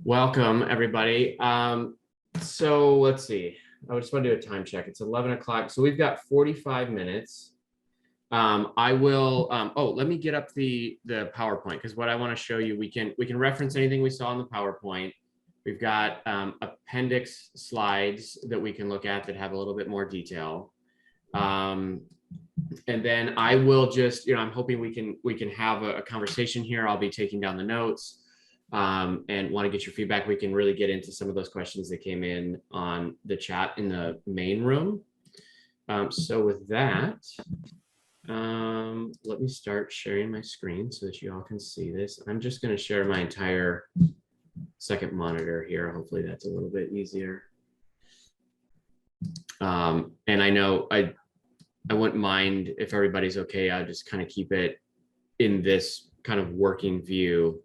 Welcome, everybody. So let's see. I just want to do a time check. It's 11 o'clock. So we've got 45 minutes. I will, let me get up the PowerPoint, because what I want to show you, we can reference anything we saw in the PowerPoint. We've got appendix slides that we can look at that have a little bit more detail. And then I will just, I'm hoping we can have a conversation here. I'll be taking down the notes. And want to get your feedback. We can really get into some of those questions that came in on the chat in the main room. So with that, let me start sharing my screen so that you all can see this. I'm just going to share my entire second monitor here. Hopefully that's a little bit easier. And I know I wouldn't mind if everybody's okay. I'll just kind of keep it in this kind of working view,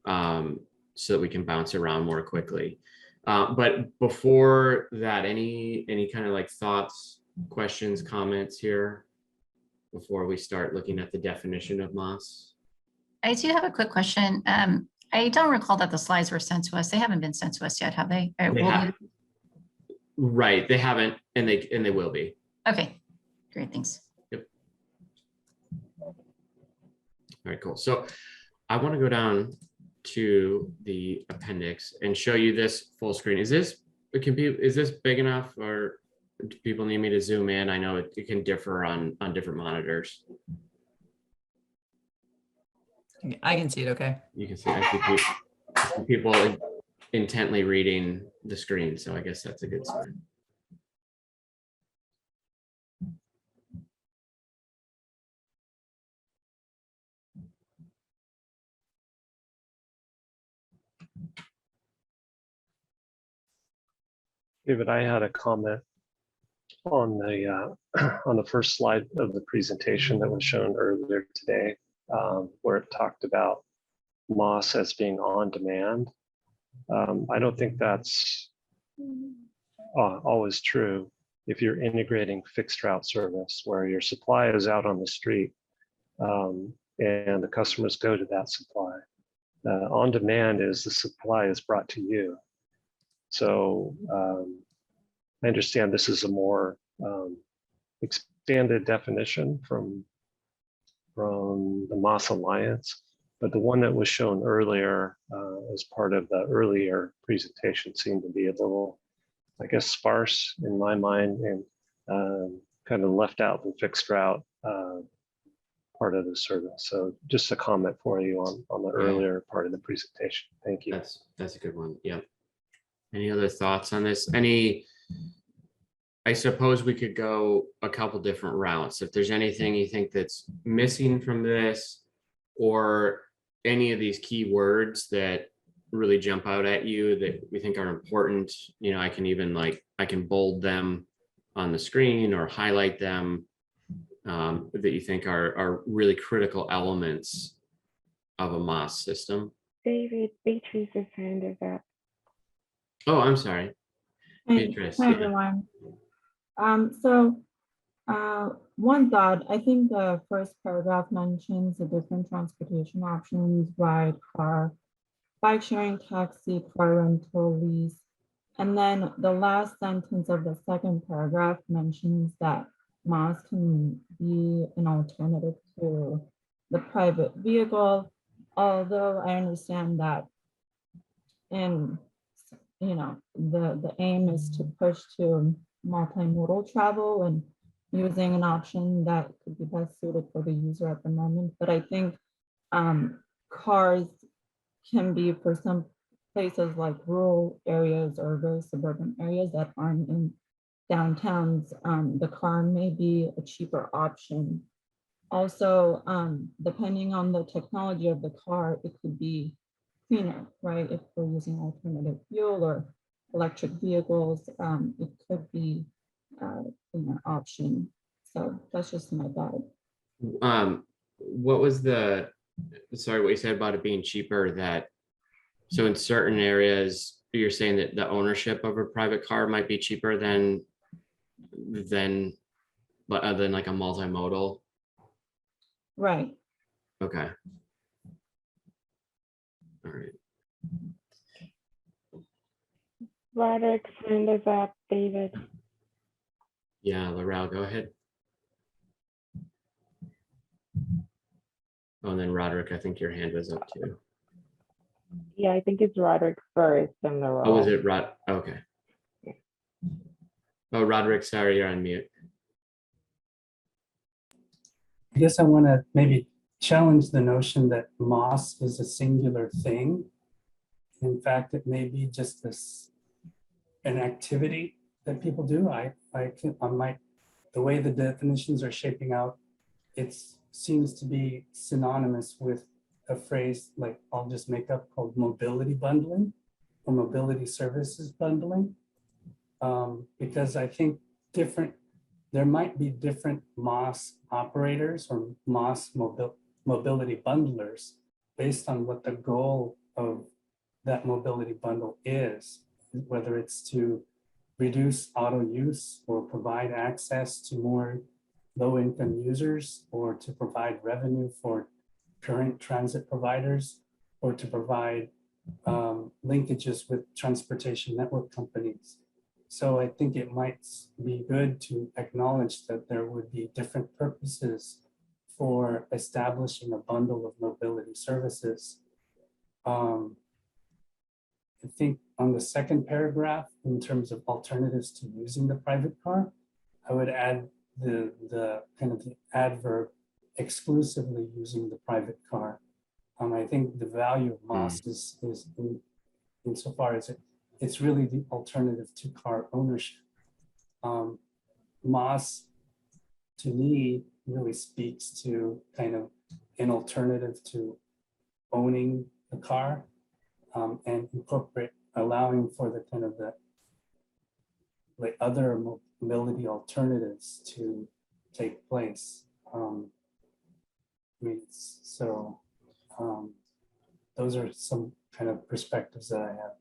so that we can bounce around more quickly. But before that, any kind of like thoughts, questions, comments here before we start looking at the definition of MOS? I do have a quick question. I don't recall that the slides were sent to us. They haven't been sent to us yet, have they? Right, they haven't, and they will be. Okay, great, thanks. Yep. All right, cool. So I want to go down to the appendix and show you this full screen. Is this big enough, or do people need me to zoom in? I know it can differ on different monitors. I can see it okay. You can see, I see people intently reading the screen, so I guess that's a good sign. David, I had a comment on the first slide of the presentation that was shown earlier today, where it talked about MOS as being on demand. I don't think that's always true. If you're integrating fixed route service where your supply is out on the street, and the customers go to that supply, on demand is the supply is brought to you. So I understand this is a more expanded definition from the MOS Alliance, but the one that was shown earlier as part of the earlier presentation seemed to be a little, I guess, sparse in my mind, and kind of left out the fixed route part of the service. So just a comment for you on the earlier part of the presentation. Thank you. That's a good one. Yeah. Any other thoughts on this? I suppose we could go a couple different routes. If there's anything you think that's missing from this, or any of these key words that really jump out at you that we think are important, I can bold them on the screen or highlight them, that you think are really critical elements of a MOS system. David, Beatrice is hand is up. Oh, I'm sorry. Beatrice. Hi, everyone. One thought, I think the first paragraph mentions the different transportation options: ride, car, bike sharing, taxi, car rental, lease. And then the last sentence of the second paragraph mentions that MOS can be an alternative to the private vehicle, although I understand that the aim is to push to multimodal travel and using an option that could be best suited for the user at the moment. But I think cars can be, for some places like rural areas or very suburban areas that aren't in downtowns, the car may be a cheaper option. Also, depending on the technology of the car, it could be cleaner, right? If we're using alternative fuel or electric vehicles, it could be a cleaner option. So that's just my thought. What was what you said about it being cheaper? So in certain areas, you're saying that the ownership of a private car might be cheaper than like a multimodal? Right. Okay. All right. Roderick's hand is up, David. Yeah, Laurel, go ahead. Oh, and then Roderick, I think your hand was up too. Yeah, I think it's Roderick first and the Oh, was roll. it Rod? Okay. Oh, Roderick, sorry, you're on mute. I guess I want to maybe challenge the notion that moss is a singular thing. In fact, it may be just an activity that people do. The way the definitions are shaping out, it seems to be synonymous with a phrase like I'll just make up called mobility bundling or mobility services bundling. Because I think there might be different MOS operators or MOS mobility bundlers based on what the goal of that mobility bundle is, whether it's to reduce auto use or provide access to more low-income users, or to provide revenue for current transit providers, or to provide linkages with transportation network companies. So I think it might be good to acknowledge that there would be different purposes for establishing a bundle of mobility services. I think on the second paragraph, in terms of alternatives to using the private car, I would add the kind of the adverb exclusively using the private car. I think the value of MOS is insofar as it's really the alternative to car ownership. MOS, to me, really speaks to kind of an alternative to owning a car, and allowing for the kind of the like other mobility alternatives to take place. Those are some kind of perspectives that I have.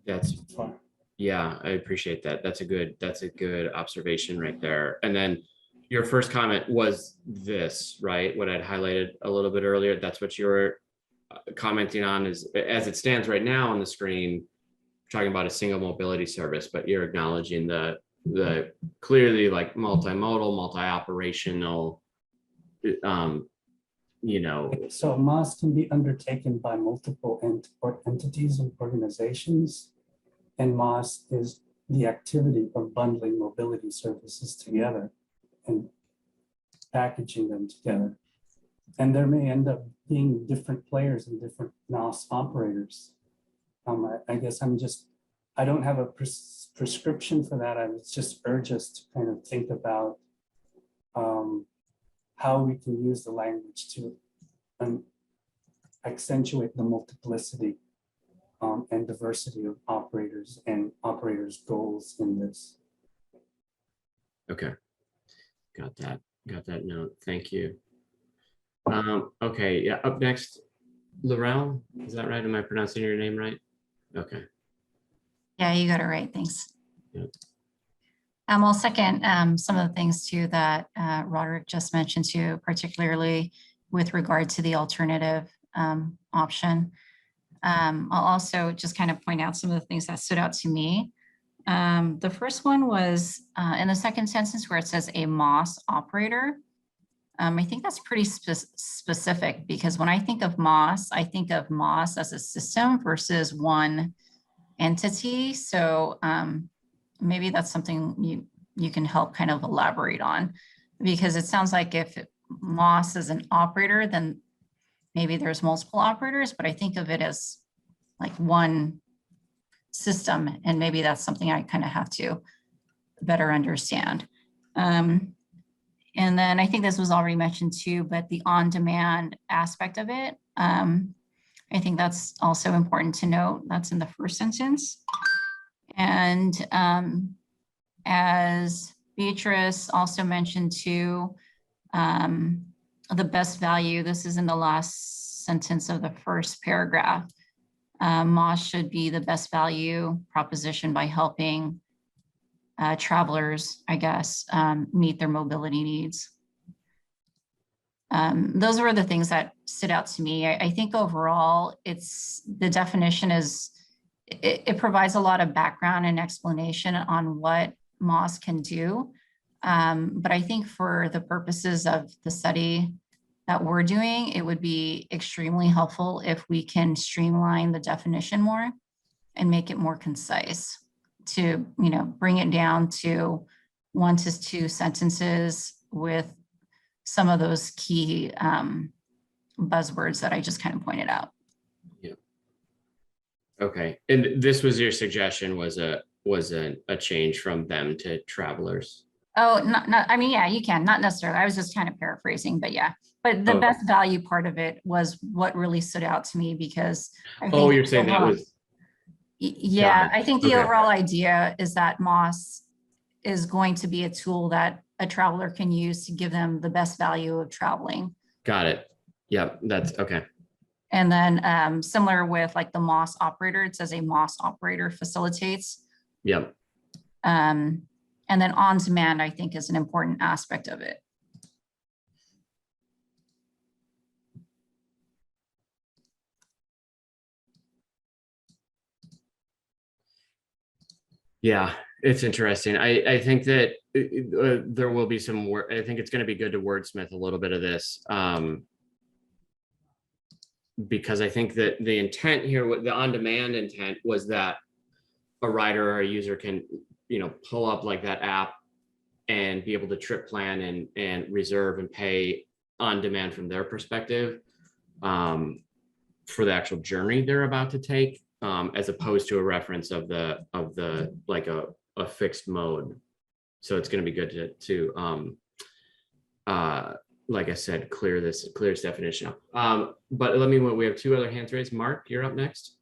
That's so far. Yeah, I appreciate that. That's a good observation right there. And then your first comment was this, right? What I'd highlighted a little bit earlier. That's what you're commenting on is as it stands right now on the screen, talking about a single mobility service, but you're acknowledging the clearly like multimodal, multi-operational, So MOS can be undertaken by multiple entities and organizations, and MOS is the activity of bundling mobility services together and packaging them together. And there may end up being different players and different MOS operators. I guess I don't have a prescription for that. I would just urge us to kind of think about how we can use the language to accentuate the multiplicity and diversity of operators and operators' goals in this. Okay, got that note. Thank you. Okay, yeah, up next, Laurel, is that right? Am I pronouncing your name right? Okay. Yeah, you got it right. Thanks. Yep. I'll second some of the things too that Roderick just mentioned too, particularly with regard to the alternative option. I'll also just kind of point out some of the things that stood out to me. The first one was in the second sentence where it says a MOS operator. I think that's pretty specific, because when I think of MOS as a system versus one entity. So maybe that's something you can help kind of elaborate on, because it sounds like if MOS is an operator, then maybe there's multiple operators, but I think of it as like one system, and maybe that's something I kind of have to better understand. And then I think this was already mentioned too, but the on-demand aspect of it, I think that's also important to note. That's in the first sentence. And as Beatrice also mentioned too, the best value, this is in the last sentence of the first paragraph. MOS should be the best value proposition by helping travelers, I guess, meet their mobility needs. Those were the things that stood out to me. I think overall, the definition is it provides a lot of background and explanation on what MOS can do. But I think for the purposes of the study that we're doing, it would be extremely helpful if we can streamline the definition more and make it more concise to, bring it down to 1 to 2 sentences with some of those key buzzwords that I just kind of pointed out. Okay, and this was your suggestion, was a change from them to travelers? Oh, not, I mean, yeah, you can, not necessarily. I was just kind of paraphrasing, but yeah. But the Okay. best value part of it was what really stood out to me because I Oh, think you're saying that overall- was, Yeah, it. I think the Okay. overall idea is that MOS is going to be a tool that a traveler can use to give them the best value of traveling. got it. Yep, that's okay. And then similar with like the MOS operator, it says a MOS operator facilitates. Yep, And then on demand, I think, is an important aspect of it. yeah, it's interesting. I think that there will be some work. I think it's going to be good to wordsmith a little bit of this. Because I think that the intent here, the on-demand intent was that a rider or a user can, pull up like that app and be able to trip plan and reserve and pay on demand from their perspective for the actual journey they're about to take, as opposed to a reference of the like a fixed mode. So it's going to be good to like I said, clear this definition up. But we have 2 other hands raised. Mark, you're up next.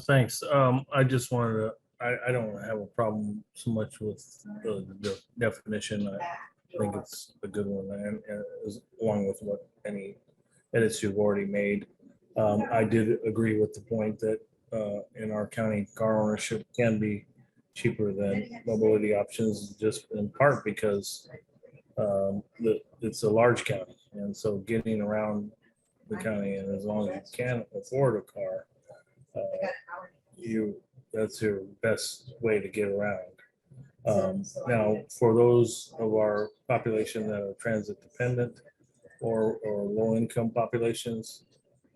Thanks. I just wanted to, I don't have a problem so much with the definition. I think it's a good one, and along with what any edits you've already made. I did agree with the point that in our county, car ownership can be cheaper than mobility options, just in part because it's a large county, and so getting around the county, and as long as you can afford a car, that's your best way to get around. Now, for those of our population that are transit dependent or low income populations,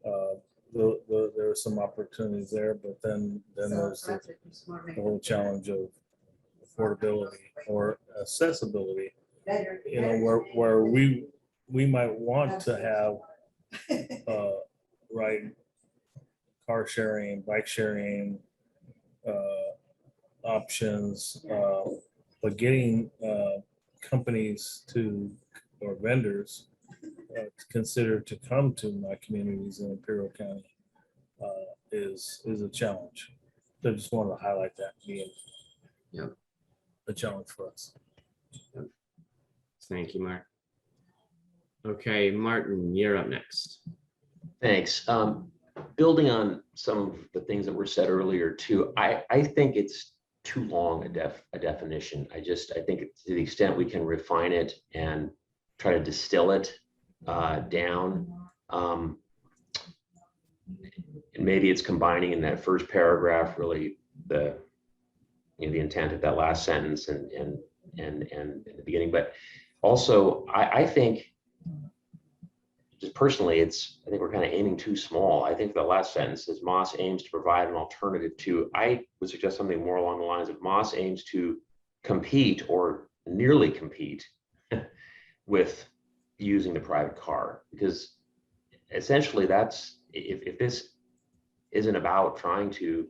there are some opportunities there, but then there's the whole challenge of affordability or accessibility. Where we might want to have ride car sharing, bike sharing options, but getting companies or vendors considered to come to my communities in Imperial County is a challenge. So I just wanted to highlight that being a challenge for us. Thank you, Mark. Okay, Martin, you're up next. Thanks. Building on some of the things that were said earlier too, I think it's too long a definition. I think to the extent we can refine it and try to distill it down, and maybe it's combining in that first paragraph really the intent of that last sentence and the beginning, but also I think just personally, I think we're kind of aiming too small. I think the last sentence says MOS aims to provide an alternative to, I would suggest something more along the lines of MOS aims to compete or nearly compete with using the private car, because essentially that's, if this isn't about trying to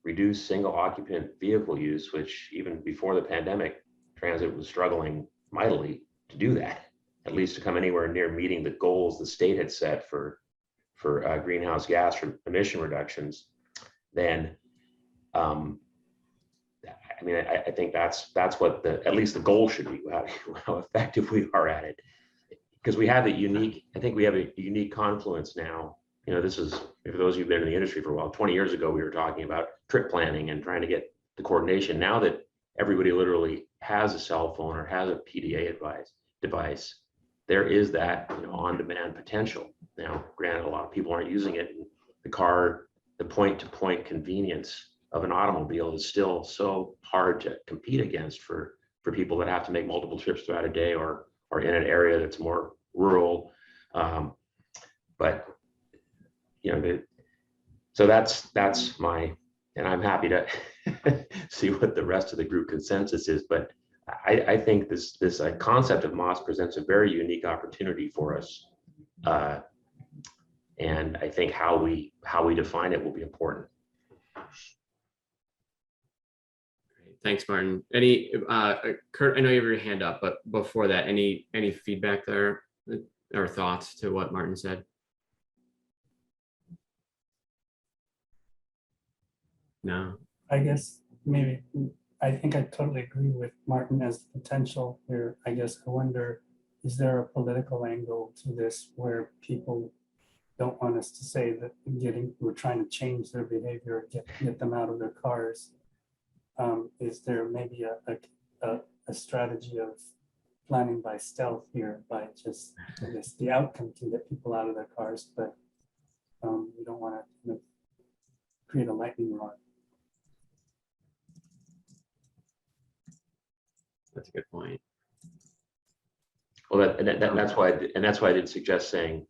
reduce single occupant vehicle use, which even before the pandemic, transit was struggling mightily to do that, at least to come anywhere near meeting the goals the state had set for greenhouse gas emission reductions, then I think that's what at least the goal should be, how effective we are at it, because we have a unique confluence now. This is, for those of you who've been in the industry for a while, 20 years ago, we were talking about trip planning and trying to get the coordination. Now that everybody literally has a cell phone or has a PDA device, there is that on-demand potential. Now, granted, a lot of people aren't using it. The the point-to-point convenience of an automobile is still so hard to compete against for people that have to make multiple trips throughout a day or in an area that's more rural. But so that's my, and I'm happy to see what the rest of the group consensus is. But I think this concept of MOS presents a very unique opportunity for us. And I think how we define it will be important. Thanks, Martin. Any, Kurt, I know you have your hand up, but before that, any feedback there or thoughts to what Martin said? No. I guess maybe, I think I totally agree with Martin as the potential here. I guess I wonder, is there a political angle to this where people don't want us to say that we're trying to change their behavior, get them out of their cars? Is there maybe a strategy of planning by stealth here, by just, I guess, the outcome can get people out of their cars, but we don't want to create a lightning rod. That's a good point. Well, that's why I did suggest saying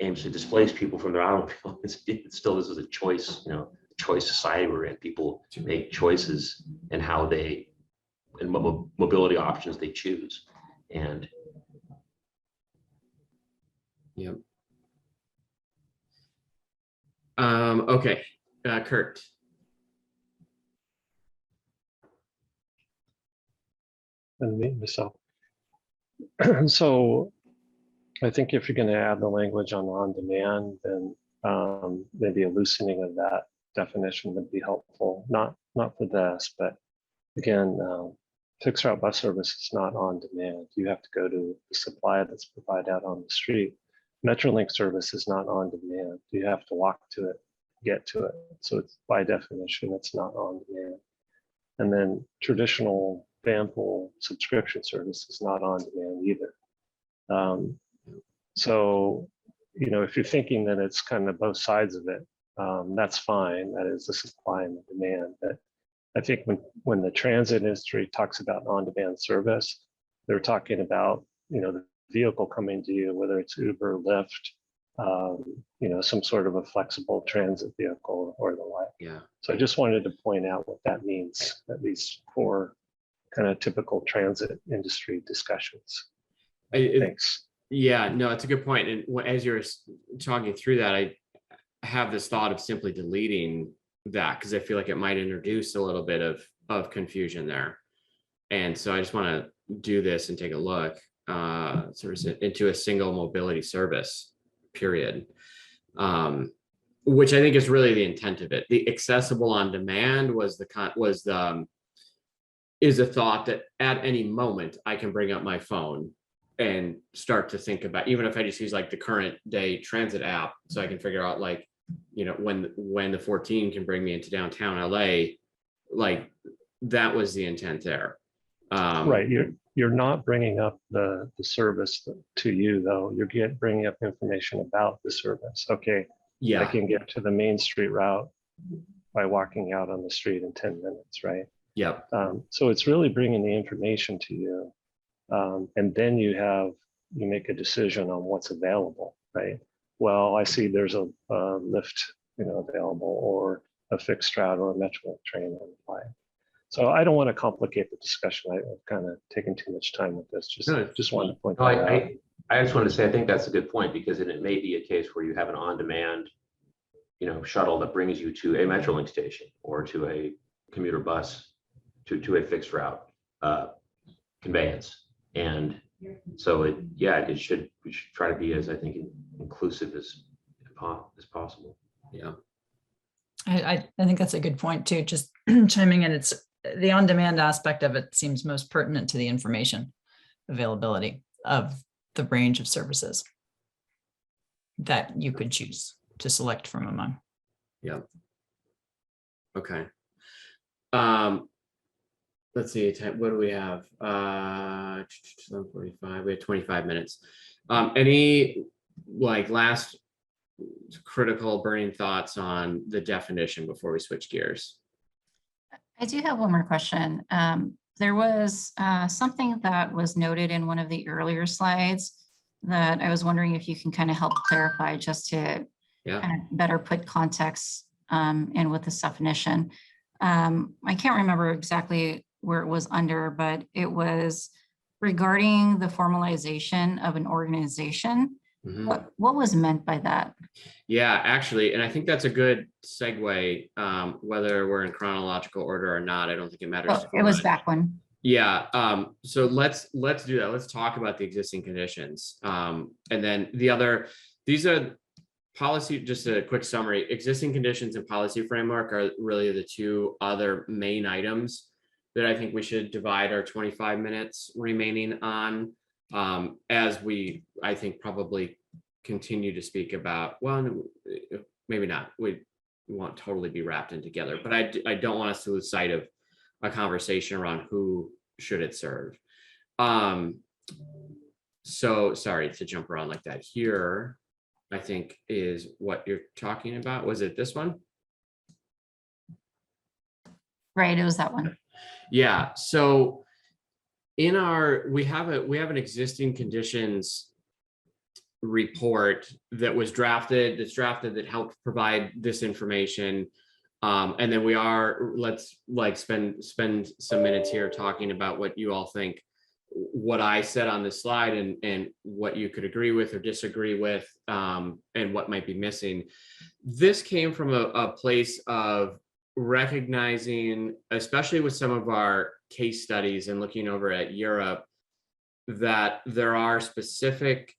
aims to displace people from their automobile. It still, this is a choice, choice society we're in. People make choices and how they, and what mobility options they choose. And yep. Okay, Kurt. And me, myself. So I think if you're going to add the language on demand, then maybe a loosening of that definition would be helpful. Not for this, but again, fixed route bus service is not on demand. You have to go to the supply that's provided out on the street. Metrolink service is not on demand. You have to walk to it, get to it. So it's by definition, it's not on demand. And then traditional van pool subscription service is not on demand either. So, if you're thinking that it's kind of both sides of it, that's fine. That is the supply and the demand. But I think when the transit industry talks about on-demand service, they're talking about, the vehicle coming to you, whether it's Uber, Lyft, some sort of a flexible transit vehicle or the like. Yeah. So I just wanted to point out what that means, at least for kind of typical transit industry discussions. Thanks. Yeah, no, it's a good point. And as you're talking through that, I have this thought of simply deleting that because I feel like it might introduce a little bit of confusion there. And so I just want to do this and take a look sort of into a single mobility service, period. Which I think is really the intent of it. The accessible on demand is a thought that at any moment I can bring up my phone and start to think about, even if I just use like the current day transit app, so I can figure out like, when the 14 can bring me into downtown LA, like that was the intent there. Right, you're not bringing up the service to you though. You're bringing up information about the service. Okay, yeah, I can get to the Main Street route by walking out on the street in 10 minutes, right? yep, So it's really bringing the information to you. And then you make a decision on what's available, right? Well, I see there's a Lyft, available, or a fixed route or a Metrolink train on the line. So I don't want to complicate the discussion. I've kind of taken too much time with this. Just wanted to point that out. I just wanted to say, I think that's a good point, because it may be a case where you have an on-demand, shuttle that brings you to a Metrolink station or to a commuter bus, to a fixed route conveyance. And so we should try to be as, I think, inclusive as possible. yeah, I think that's a good point too. Just chiming in, it's the on-demand aspect of it seems most pertinent to the information availability of the range of services that you could choose to select from among. yeah. Okay. Let's see, what do we have? 7:45, we have 25 minutes. Any like last critical burning thoughts on the definition before we switch gears? I do have one more question. There was something that was noted in one of the earlier slides that I was wondering if you can kind of help clarify, just to Yeah. kind of better put context in with this definition. I can't remember exactly where it was under, but it was regarding the formalization of an organization. Mhm. What was meant by that? Yeah, actually, and I think that's a good segue, whether we're in chronological order or not. I don't think it matters. Oh, too it was much. back one. Yeah, so let's do that. Let's talk about the existing conditions. And then these are policy, just a quick summary. Existing conditions and policy framework are really the two other main items that I think we should divide our 25 minutes remaining on, as we, I think, probably continue to speak about, well, maybe not, we won't totally be wrapped in together, but I don't want us to lose sight of a conversation around who should it serve. So sorry to jump around like that. Here, I think, is what you're talking about. Was it this one? Right, it was that one. Yeah, so in we have an existing conditions report that's drafted that helped provide this information. And then let's spend some minutes here talking about what you all think, what I said on this slide, and what you could agree with or disagree with, and what might be missing. This came from a place of recognizing, especially with some of our case studies and looking over at Europe, that there are specific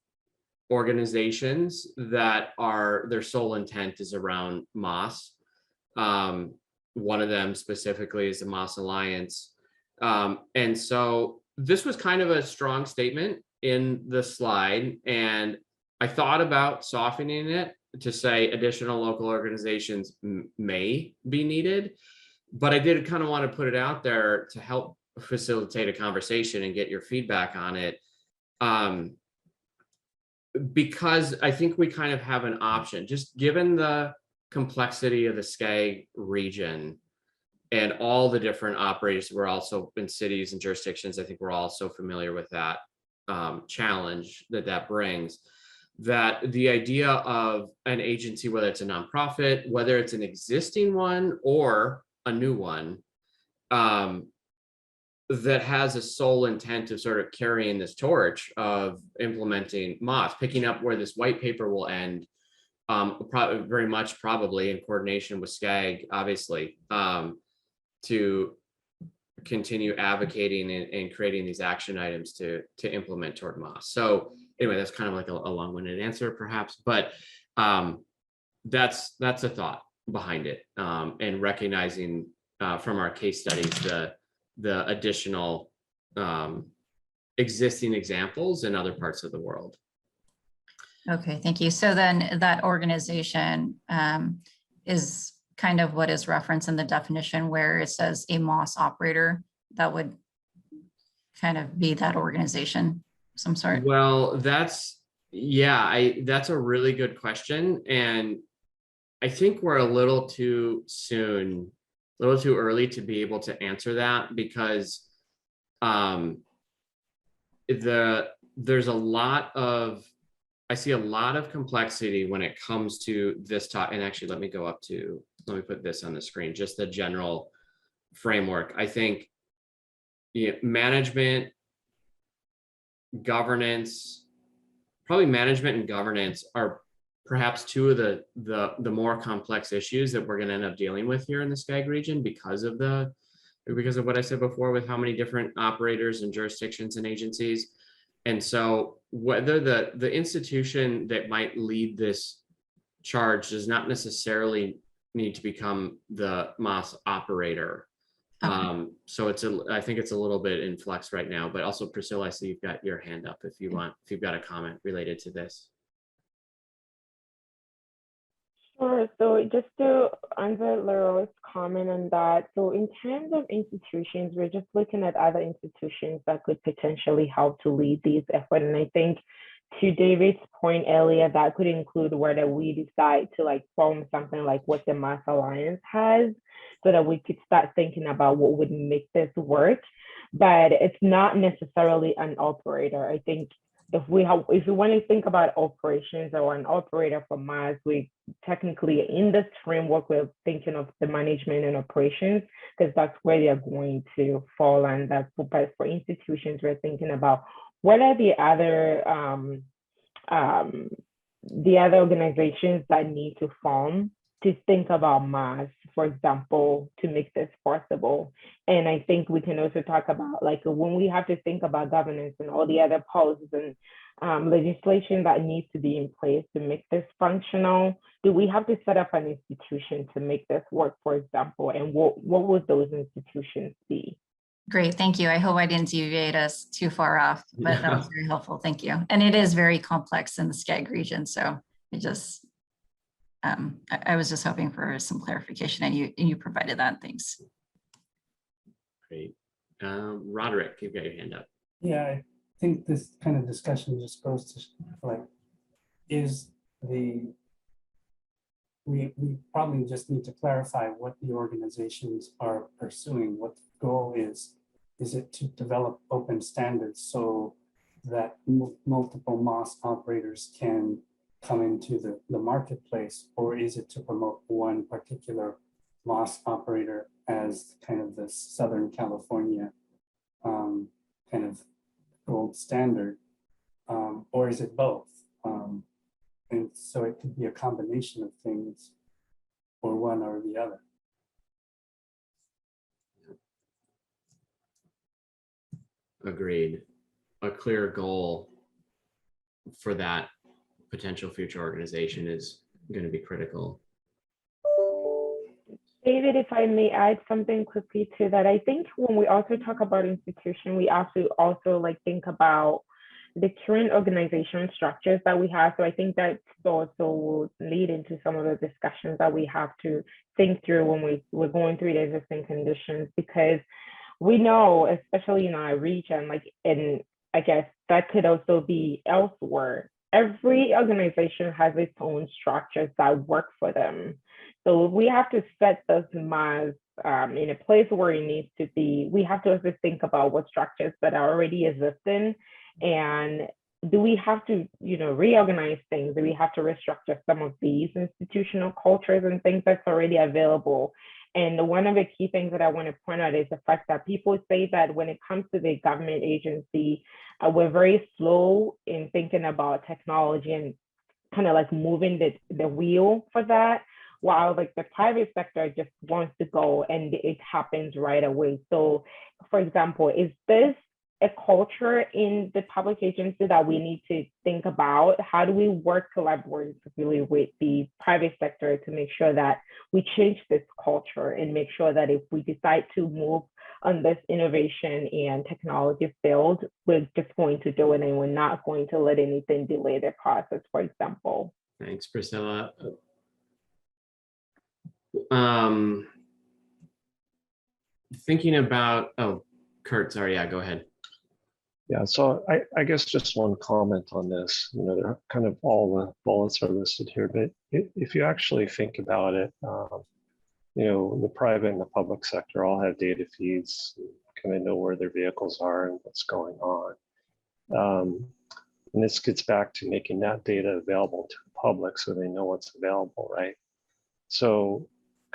organizations that their sole intent is around MOS. One of them specifically is the MOS Alliance. And so this was kind of a strong statement in the slide, and I thought about softening it to say additional local organizations may be needed, but I did kind of want to put it out there to help facilitate a conversation and get your feedback on it. Because I think we kind of have an option, just given the complexity of the SCAG region and all the different operators. We're also in cities and jurisdictions. I think we're all so familiar with that challenge that brings, that the idea of an agency, whether it's a nonprofit, whether it's an existing one or a new one, that has a sole intent of sort of carrying this torch of implementing MOS, picking up where this white paper will end, very much probably in coordination with SCAG, obviously, to continue advocating and creating these action items to implement toward MOS. So anyway, that's kind of like a long-winded answer perhaps, but that's a thought behind it, and recognizing from our case studies the additional existing examples in other parts of the world. Okay, thank you. So then that organization is kind of what is referenced in the definition where it says a MOS operator, that would kind of be that organization, some sort. Well, that's a really good question. And I think we're a little too early to be able to answer that, because there's a lot of, I see a lot of complexity when it comes to this talk. And actually, let me put this on the screen, just the general framework. I think management and governance are perhaps two of the more complex issues that we're going to end up dealing with here in the SCAG region because of what I said before, with how many different operators and jurisdictions and agencies. And so whether the institution that might lead this charge does not necessarily need to become the MOS operator. Okay. So I think it's a little bit in flux right now, but also Priscilla, I see you've got your hand up if you've got a comment related to this. Sure. So just to answer Laura's comment on that, so in terms of institutions, we're just looking at other institutions that could potentially help to lead these efforts. And I think to David's point earlier, that could include whether we decide to like form something like what the Mass Alliance has, so that we could start thinking about what would make this work. But it's not necessarily an operator. I think if we want to think about operations or an operator for Mass, we technically in this framework we're thinking of the management and operations, because that's where they're going to fall under. But for institutions, we're thinking about what are the other organizations that need to form to think about Mass, for example, to make this possible. And I think we can also talk about like when we have to think about governance and all the other policies and legislation that needs to be in place to make this functional. Do we have to set up an institution to make this work, for example? And what would those institutions be? Great, thank you. I hope I didn't deviate us too far off, but that was very helpful. Thank you. And it is very complex in the SCAG region, so it just, I was just hoping for some clarification, and you provided that. Thanks. Great. Roderick, you've got your hand up. Yeah, I think this kind of discussion just goes to like, we probably just need to clarify what the organizations are pursuing, what the goal is. Is it to develop open standards so that multiple MOS operators can come into the marketplace, or is it to promote one particular MOS operator as kind of the Southern California kind of gold standard, or is it both? And so it could be a combination of things, or one or the other. Agreed. A clear goal for that potential future organization is going to be critical. David, if I may add something quickly to that, I think when we also talk about institution, we have to also like think about the current organization structures that we have. So I think that also will lead into some of the discussions that we have to think through when we're going through the existing conditions, because we know, especially in our region, like, and I guess that could also be elsewhere. Every organization has its own structures that work for them. So we have to set those MAS in a place where it needs to be. We have to also think about what structures that are already existing, and do we have to, reorganize things? Do we have to restructure some of these institutional cultures and things that's already available? And one of the key things that I want to point out is the fact that people say that when it comes to the government agency, we're very slow in thinking about technology and kind of like moving the wheel for that, while like the private sector just wants to go and it happens right away. So for example, is this a culture in the public agency that we need to think about? How do we work collaboratively with the private sector to make sure that we change this culture and make sure that if we decide to move on this innovation and technology field, we're just going to do it and we're not going to let anything delay the process, for example. Thanks, Priscilla. Thinking about, Kurt, sorry, yeah, go ahead. Yeah, so I guess just one comment on this. They're kind of all the bullets are listed here, but if you actually think about it, the private and the public sector all have data feeds, kind of know where their vehicles are and what's going on. And this gets back to making that data available to the public so they know what's available, right? So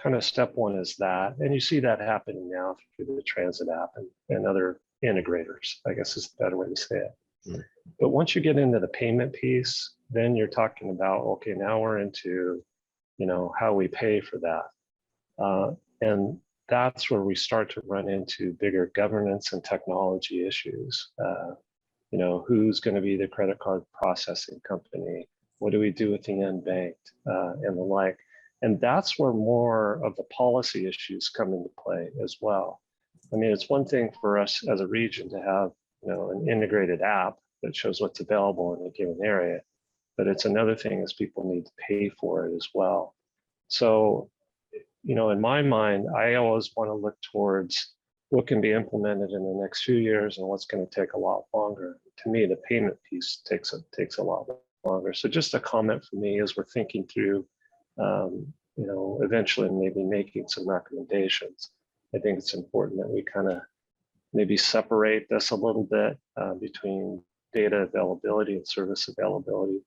kind of step one is that, and you see that happening now through the transit app and other integrators, I guess is the better way to say it. Mm-hmm. But once you get into the payment piece, then you're talking about, okay, now we're into, how we pay for that. And that's where we start to run into bigger governance and technology issues. Who's going to be the credit card processing company? What do we do with the unbanked and the like? And that's where more of the policy issues come into play as well. I mean, it's one thing for us as a region to have, an integrated app that shows what's available in a given area, but it's another thing is people need to pay for it as well. So, in my mind, I always want to look towards what can be implemented in the next few years and what's going to take a lot longer. To me, the payment piece takes a lot longer. So just a comment for me as we're thinking through, eventually maybe making some recommendations. I think it's important that we kind of maybe separate this a little bit between data availability and service availability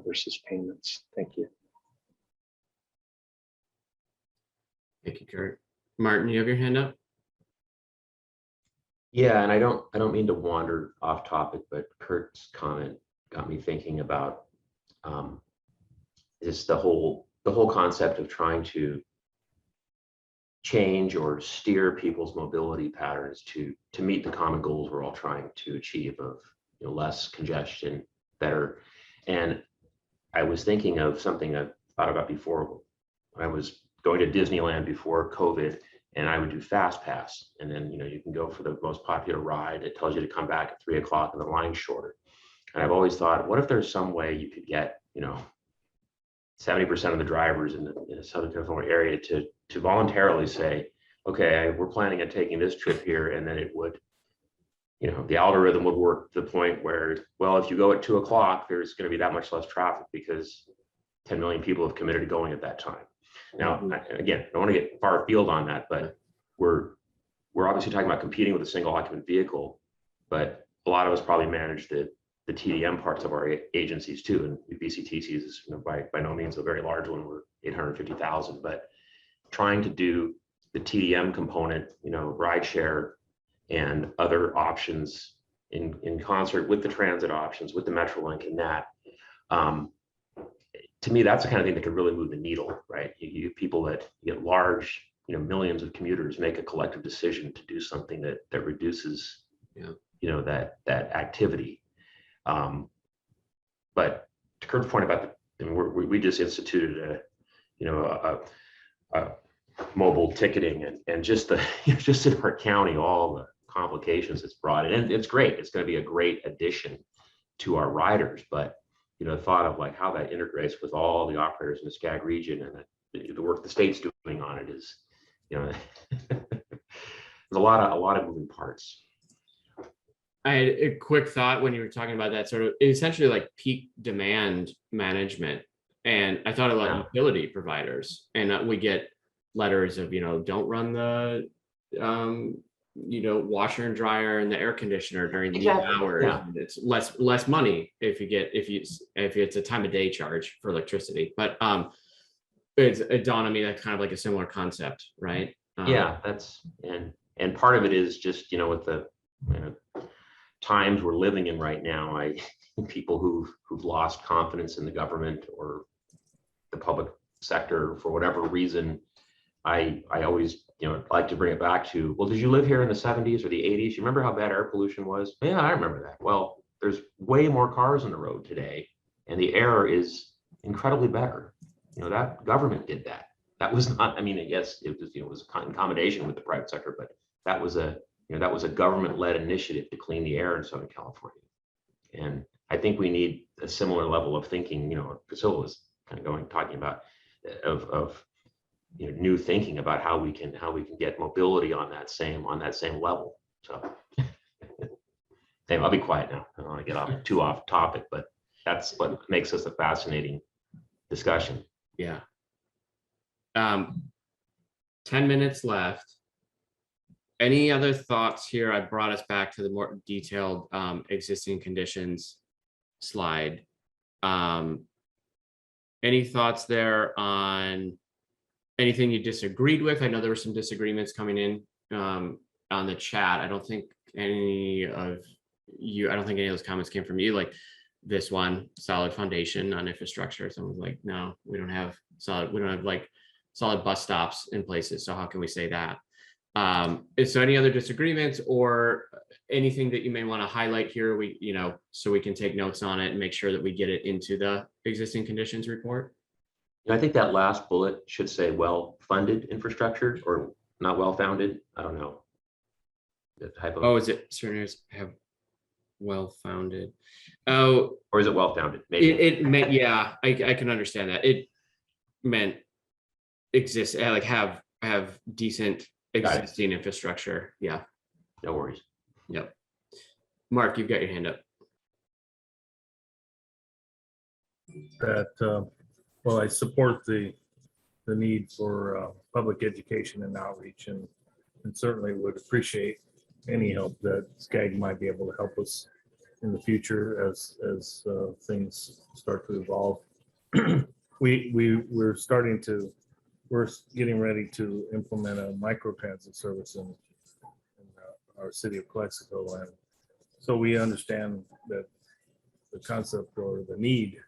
versus payments. Thank you. Thank you, Kurt. Martin, you have your hand up? Yeah, and I don't mean to wander off topic, but Kurt's comment got me thinking about is the whole concept of trying to change or steer people's mobility patterns to meet the common goals we're all trying to achieve of less congestion, better. And I was thinking of something I thought about before. I was going to Disneyland before COVID, and I would do Fast Pass, and then you can go for the most popular ride. It tells you to come back at 3 o'clock, and the line's shorter. And I've always thought, what if there's some way you could get 70% of the drivers in the Southern California area to voluntarily say, okay, we're planning on taking this trip here, and then it would, the algorithm would work to the point where, well, if you go at 2 o'clock, there's going to be that much less traffic because 10 million people have committed to going at that time. Now, again, I don't want to get far afield on that, but we're obviously talking about competing with a single occupant vehicle, but a lot of us probably manage the TDM parts of our agencies too. And BCTC is by no means a very large one. We're 850,000, but trying to do the TDM component, rideshare and other options in concert with the transit options, with the Metrolink and that. To me, that's the kind of thing that could really move the needle, right? You people that get large, millions of commuters make a collective decision to do something that reduces, that activity. But to Kurt's point about we just instituted a mobile ticketing and just just in our county, all the complications it's brought in. And it's great. It's going to be a great addition to our riders, but the thought of like how that integrates with all the operators in the SCAG region and the work the state's doing on it is, there's a lot of moving parts. I had a quick thought when you were talking about that, sort of essentially like peak demand management. And I thought about utility providers, and we get letters of, don't run the, washer and dryer and the air conditioner during the hours. Yeah. And it's less money if it's a time of day charge for electricity. But it dawned on me that's kind of like a similar concept, right? Yeah, that's and part of it is just with the times we're living in right now. People who've lost confidence in the government or the public sector for whatever reason, I always like to bring it back to, well, did you live here in the 70s or the 80s? You remember how bad air pollution was? Yeah, I remember that. Well, there's way more cars on the road today, and the air is incredibly better. That government did that. That was not, yes, it was in combination with the private sector, but that was a government-led initiative to clean the air in Southern California. And I think we need a similar level of thinking, Priscilla was kind of talking about of new thinking about how we can get mobility on that same level. So I'll be quiet now. I don't want to get too off topic, but that's what makes this a fascinating discussion. Yeah. 10 minutes left. Any other thoughts here? I brought us back to the more detailed existing conditions slide. Any thoughts there on anything you disagreed with? I know there were some disagreements coming in on the chat. I don't think any of those comments came from you. Like this one, solid foundation on infrastructure. Someone's like, no, we don't have like solid bus stops in places. So how can we say that? Is there any other disagreements or anything that you may want to highlight here? So we can take notes on it and make sure that we get it into the existing conditions report. I think that last bullet should say well-funded infrastructure or not well-founded. I don't know. The type of. Oh, is it certain have well-founded? Oh, or is it well-founded? Maybe it meant, yeah, I can understand that. It meant exist, like have decent existing infrastructure. Yeah. No worries. Yep. Mark, you've got your hand up. That, well, I support the need for public education and outreach, and certainly would appreciate any help that SCAG might be able to help us in the future as things start to evolve. We're getting ready to implement a microtransit service in our city of Calexico, and so we understand that the concept or the need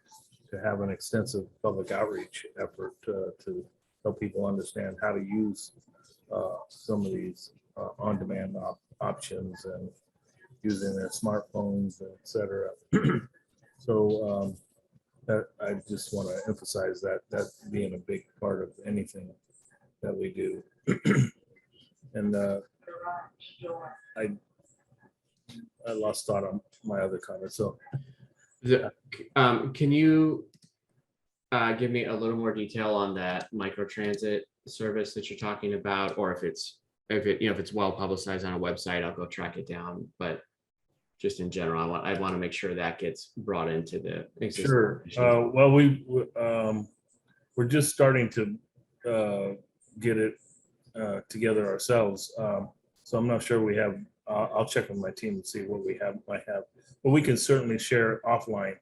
to have an extensive public outreach effort to help people understand how to use some of these on-demand options and using their smartphones, et cetera. So I just want to emphasize that being a big part of anything that we do. And I lost thought on my other comment. So Can you give me a little more detail on that microtransit service that you're talking about, or if it's well publicized on a website, I'll go track it down. But just in general, I want to make sure that gets brought into the existing. sure. Well, we're just starting to get it together ourselves. So I'm not sure we have. I'll check with my team and see what we might have. But we can certainly share offline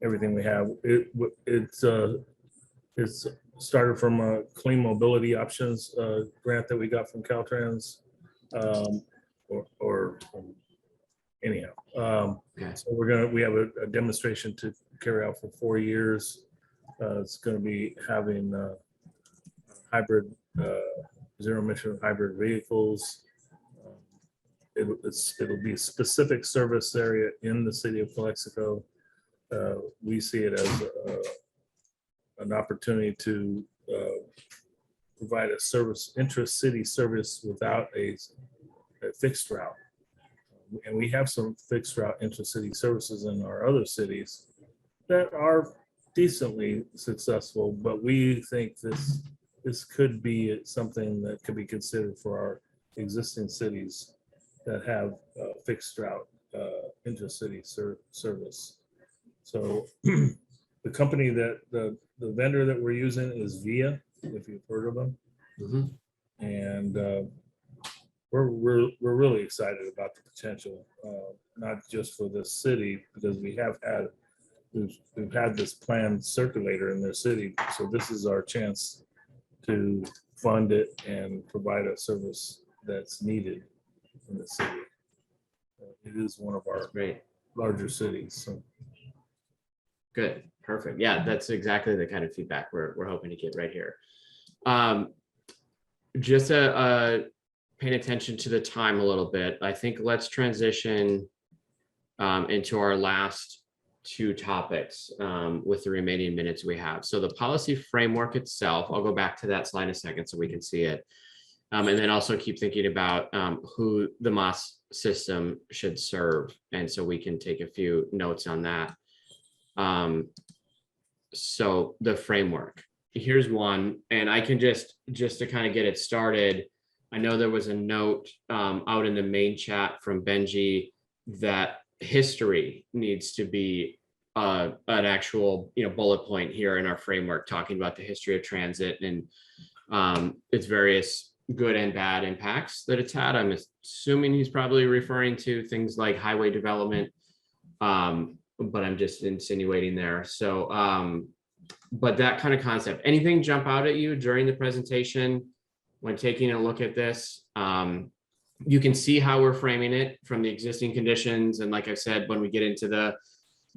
everything we have. It's started from a clean mobility options grant that we got from Caltrans, anyhow. Okay. So we have a demonstration to carry out for 4 years. It's going to be having hybrid, zero emission hybrid vehicles. It'll be a specific service area in the city of Calexico. We see it as an opportunity to provide a service, intra-city service without a fixed route. And we have some fixed route intra-city services in our other cities that are decently successful, but we think this could be something that could be considered for our existing cities that have fixed route intra-city service. So the company that the vendor that we're using is Via, if you've heard of them. Mm-hmm. And we're really excited about the potential, not just for this city, because we've had this planned circulator in their city. So this is our chance to fund it and provide a service that's needed in the city. It is one of our larger cities. So. Good, perfect. Yeah, that's exactly the kind of feedback we're hoping to get right here. Just paying attention to the time a little bit. I think let's transition into our last two topics with the remaining minutes we have. So the policy framework itself, I'll go back to that slide in a second so we can see it. And then also keep thinking about who the MOS system should serve. And so we can take a few notes on that. So the framework, here's one, and I can just to kind of get it started. I know there was a note out in the main chat from Benji that history needs to be an actual bullet point here in our framework, talking about the history of transit and its various good and bad impacts that it's had. I'm assuming he's probably referring to things like highway development, but I'm just insinuating there. So, but that kind of concept, anything jump out at you during the presentation when taking a look at this? You can see how we're framing it from the existing conditions. And like I said, when we get into the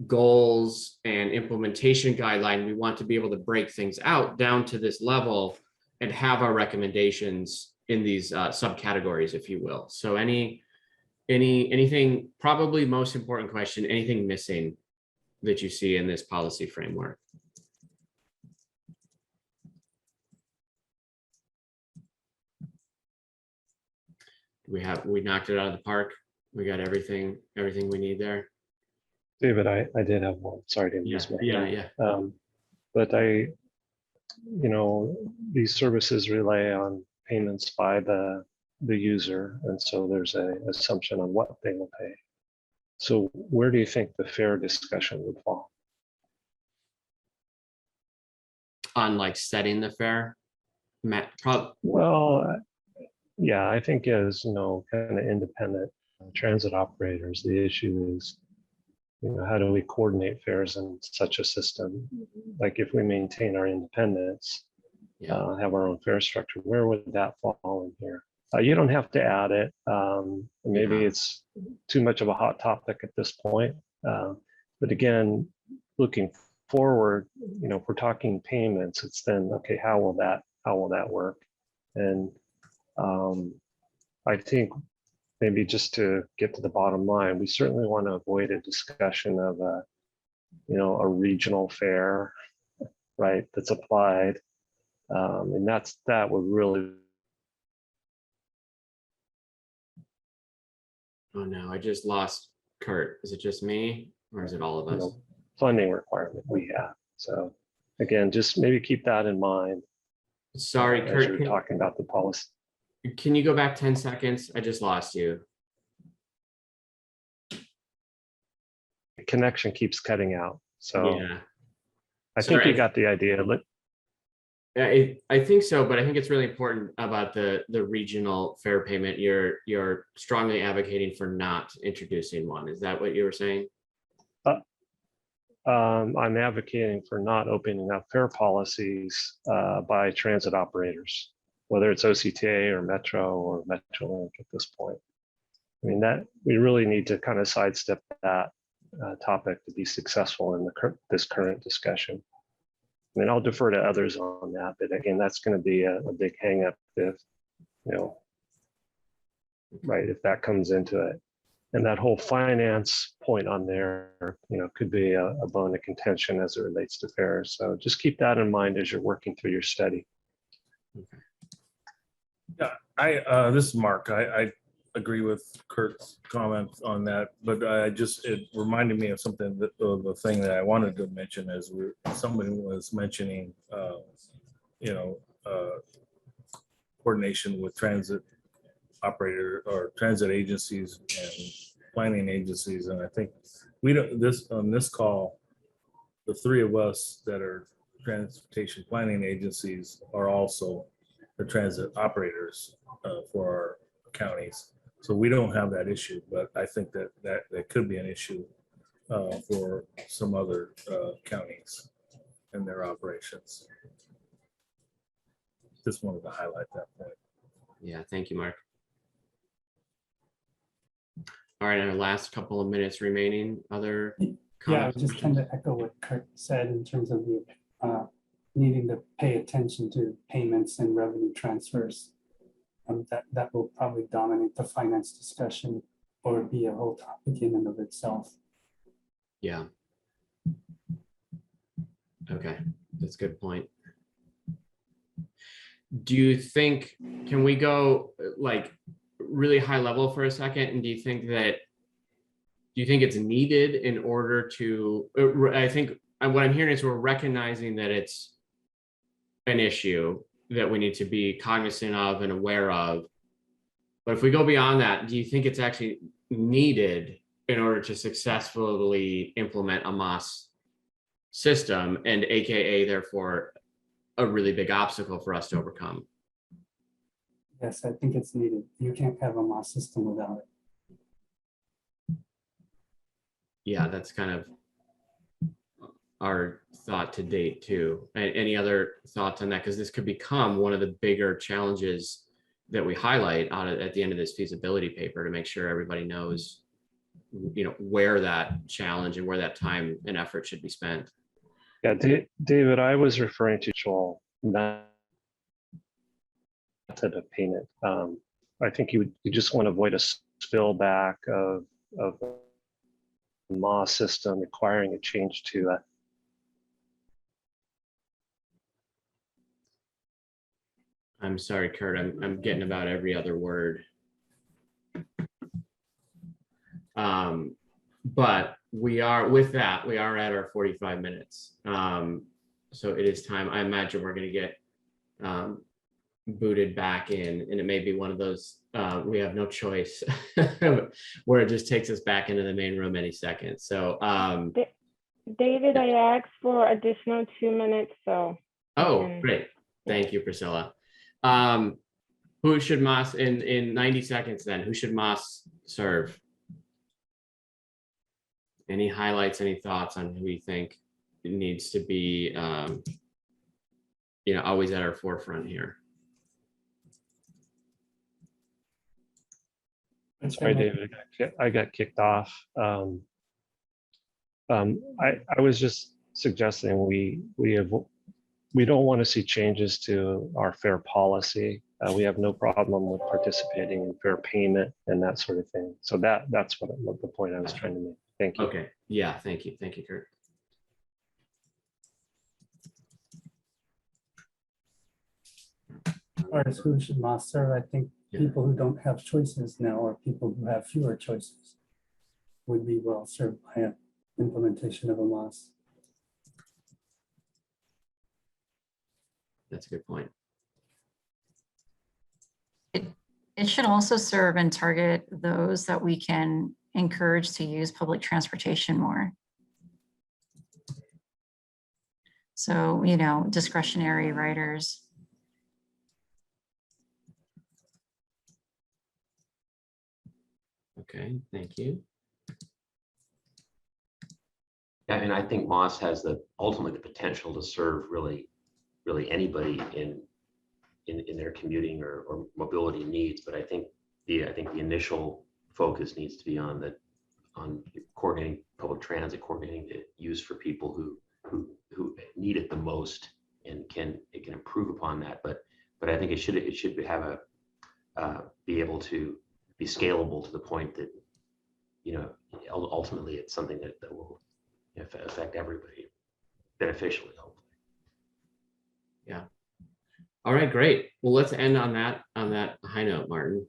goals and implementation guideline, we want to be able to break things out down to this level and have our recommendations in these subcategories, if you will. So anything, probably most important question, anything missing that you see in this policy framework? We knocked it out of the park. We got everything we need there. David, I did have one. Sorry to use my hand. Yeah. But these services rely on payments by the the user, and so there's a assumption on what they will pay. So where do you think the fare discussion would fall? On like setting the fare. Matt, Well, yeah, I think as kind of independent transit operators, the issue is, how do we coordinate fares in such a system? Like if we maintain our independence, yeah, have our own fare structure, where would that fall in here? You don't have to add it. Maybe Yeah. it's too much of a hot topic at this point. But again, looking forward, if we're talking payments, it's then, okay, how will that work? And I think maybe just to get to the bottom line, we certainly want to avoid a discussion of a regional fare, right, that's applied. And that would really. oh no, I just lost Kurt. Is it just me or is it all of us? Funding requirement we have. So again, just maybe keep that in mind. Sorry, as Kurt, you're talking about the policy. can you go back 10 seconds? I just lost you. The connection keeps cutting out. So Yeah. I think Sorry. you got the idea. I think so, but I think it's really important about the regional fare payment. You're strongly advocating for not introducing one. Is that what you were saying? I'm advocating for not opening up fare policies by transit operators, whether it's OCTA or Metro or Metrolink at this point. I mean, that we really need to kind of sidestep that topic to be successful in this current discussion. I mean, I'll defer to others on that, but again, that's going to be a big hang up if, right, if that comes into it. And that whole finance point on there, could be a bone of contention as it relates to fares. So just keep that in mind as you're working through your study. Yeah, this is Mark. I agree with Kurt's comments on that, but it reminded me of something the thing that I wanted to mention is somebody was mentioning, coordination with transit operator or transit agencies and planning agencies. And I think on this call, the three of us that are transportation planning agencies are also the transit operators for our counties. So we don't have that issue, but I think that could be an issue for some other counties and their operations. Just wanted to highlight that point. Yeah, thank you, Mark. All right, our last couple of minutes remaining. Other Yeah, I comments? was just kind of echo what Kurt said in terms of the needing to pay attention to payments and revenue transfers. That will probably dominate the finance discussion or be a whole topic in and of itself. Yeah. Okay, that's a good point. Do you think, can we go like really high level for a second? And do you think it's needed in order to, I think what I'm hearing is we're recognizing that it's an issue that we need to be cognizant of and aware of. But if we go beyond that, do you think it's actually needed in order to successfully implement a MOS system and AKA therefore a really big obstacle for us to overcome? Yes, I think it's needed. You can't have a MOS system without it. Yeah, that's kind of our thought to date too. Any other thoughts on that? Because this could become one of the bigger challenges that we highlight at the end of this feasibility paper to make sure everybody knows, where that challenge and where that time and effort should be spent. Yeah, David, I was referring to Joel, method of payment. I think you just want to avoid a spillback of the MOS system requiring a change to I'm sorry, Kurt, I'm getting about every other word. But we are at our 45 minutes. So it is time. I imagine we're going to get booted back in, and it may be one of those, we have no choice where it just takes us back into the main room any second. So, David, I asked for additional 2 minutes, so. oh, great. Thank you, Priscilla. Who should Moss in 90 seconds then? Who should Moss serve? Any highlights, any thoughts on who you think it needs to be, always at our forefront here? Sorry, David, I got kicked off. I was just suggesting we don't want to see changes to our fair policy. We have no problem with participating in fair payment and that sort of thing. So that's what the point I was trying to make. Thank you. Okay. Yeah. Thank you, Kurt. As far as who should Moss serve, I think people who don't have choices now, or people who have fewer choices, would be well served by an implementation of a Moss. That's a good point. It should also serve and target those that we can encourage to use public transportation more. So, discretionary riders. Okay, thank you. Yeah, and I think Moss has ultimately the potential to serve really anybody in their commuting or mobility needs. But I think the initial focus needs to be on coordinating public transit, coordinating the use for people who need it the most, and it can improve upon that. But I think it should have be able to be scalable to the point that ultimately it's something that will affect everybody beneficially, hopefully. Yeah. All right, great. Well, let's end on that high note, Martin,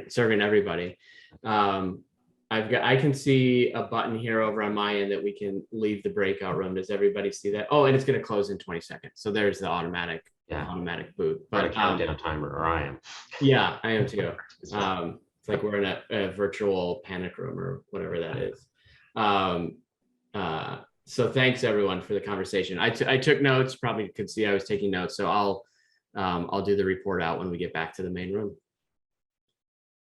serving everybody. I can see a button here over on my end that we can leave the breakout room. Does everybody see that? Oh, and it's going to close in 20 seconds. So there's the automatic boot. But a But countdown timer, or I am. yeah, I am too. It's like we're in a virtual panic room or whatever that is. So thanks everyone for the conversation. I took notes, probably could see I was taking notes. So I'll do the report out when we get back to the main room.